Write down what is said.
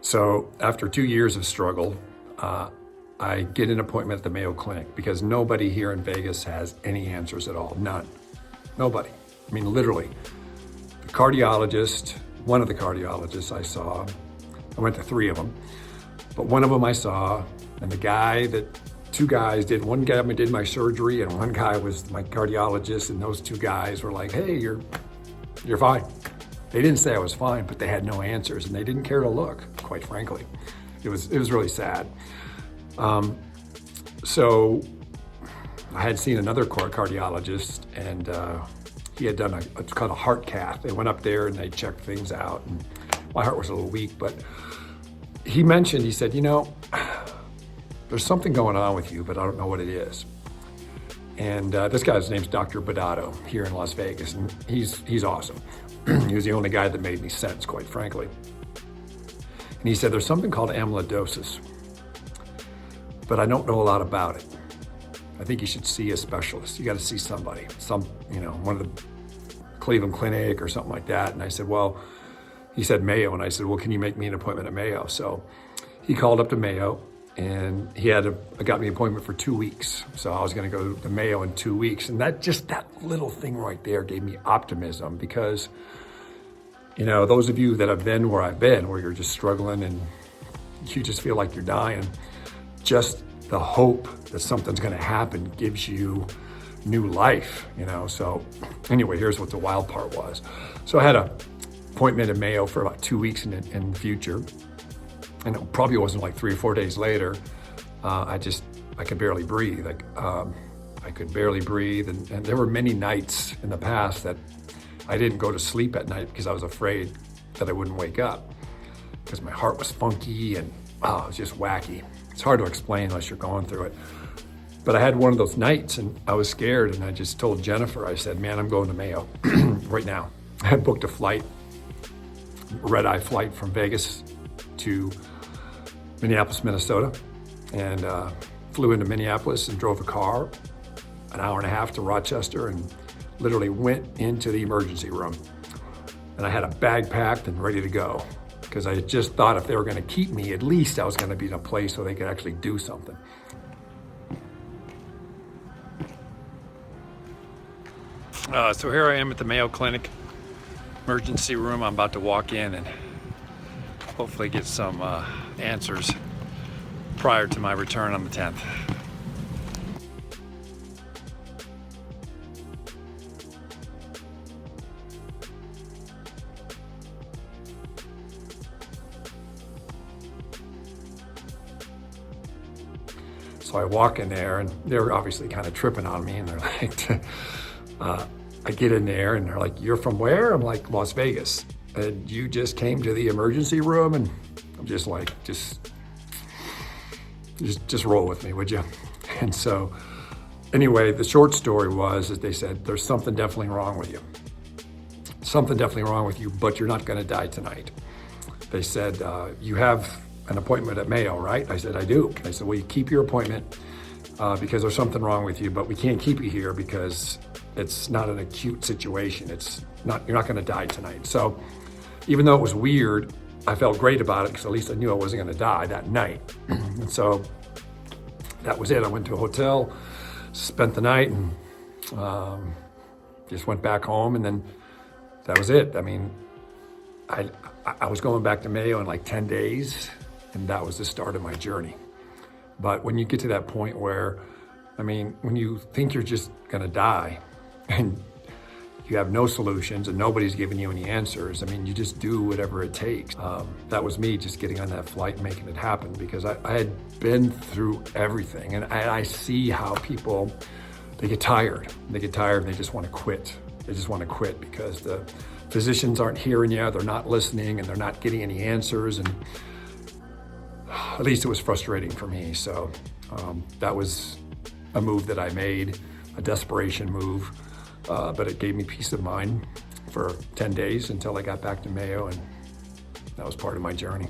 So after 2 years of struggle, I get an appointment at the Mayo Clinic because nobody here in Vegas has any answers at all, none, nobody. I mean, literally. The cardiologist, one of the cardiologists I saw, I went to 3 of them, but one of them I saw, and two guys did, one guy did my surgery and one guy was my cardiologist, and those 2 guys were like, hey, you're fine. They didn't say I was fine, but they had no answers and they didn't care to look, quite frankly. It was really sad. So I had seen another cardiologist, and he had done it's called a heart cath. They went up there and they checked things out, and my heart was a little weak, but he said, you know, there's something going on with you, but I don't know what it is. And this guy's name's Dr. Badato here in Las Vegas, and he's awesome. He was the only guy that made me sense, quite frankly. And he said, there's something called amyloidosis, but I don't know a lot about it. I think you should see a specialist. You got to see somebody, one of the Cleveland Clinic or something like that. And I said, well, he said Mayo. And I said, well, can you make me an appointment at Mayo? So he called up to Mayo, and he got me an appointment for 2 weeks. So I was going to go to Mayo in 2 weeks. And that little thing right there gave me optimism, because, those of you that have been where I've been, where you're just struggling and you just feel like you're dying, just the hope that something's going to happen gives you new life, So anyway, here's what the wild part was. So I had an appointment at Mayo for about 2 weeks in the future. And it probably wasn't like 3 or 4 days later, I could barely breathe. I could barely breathe. And there were many nights in the past that I didn't go to sleep at night because I was afraid that I wouldn't wake up, because my heart was funky and it was just wacky. It's hard to explain unless you're going through it. But I had one of those nights and I was scared, and I just told Jennifer, I said, man, I'm going to Mayo right now. I had booked a flight, red-eye flight from Vegas to Minneapolis, Minnesota, and flew into Minneapolis and drove a car an hour and a half to Rochester, and literally went into the emergency room. And I had a bag packed and ready to go, because I just thought if they were going to keep me, at least I was going to be in a place where they could actually do something. So here I am at the Mayo Clinic emergency room. I'm about to walk in and hopefully get some answers prior to my return on the 10th. So I walk in there, and they're obviously kind of tripping on me, and they're like, I get in there and they're like, you're from where? I'm like, Las Vegas. And you just came to the emergency room? And I'm just like, just roll with me, would you? And so anyway, the short story was that they said, there's something definitely wrong with you. Something definitely wrong with you, but you're not gonna die tonight. They said, you have an appointment at Mayo, right? I said, I do. They said, well, you keep your appointment because there's something wrong with you, but we can't keep you here because it's not an acute situation. You're not gonna die tonight. So even though it was weird, I felt great about it because at least I knew I wasn't gonna die that night. And so that was it. I went to a hotel, spent the night, and just went back home, and then that was it. I mean, I was going back to Mayo in like 10 days, and that was the start of my journey. But when you get to that point where, when you think you're just gonna die and you have no solutions and nobody's giving you any answers, you just do whatever it takes. That was me just getting on that flight and making it happen, because I had been through everything, and I see how people, they get tired. They get tired and they just wanna quit. They just wanna quit because the physicians aren't hearing you, they're not listening, and they're not getting any answers. And at least it was frustrating for me. So that was a move that I made, a desperation move, but it gave me peace of mind for 10 days until I got back to Mayo, and that was part of my journey.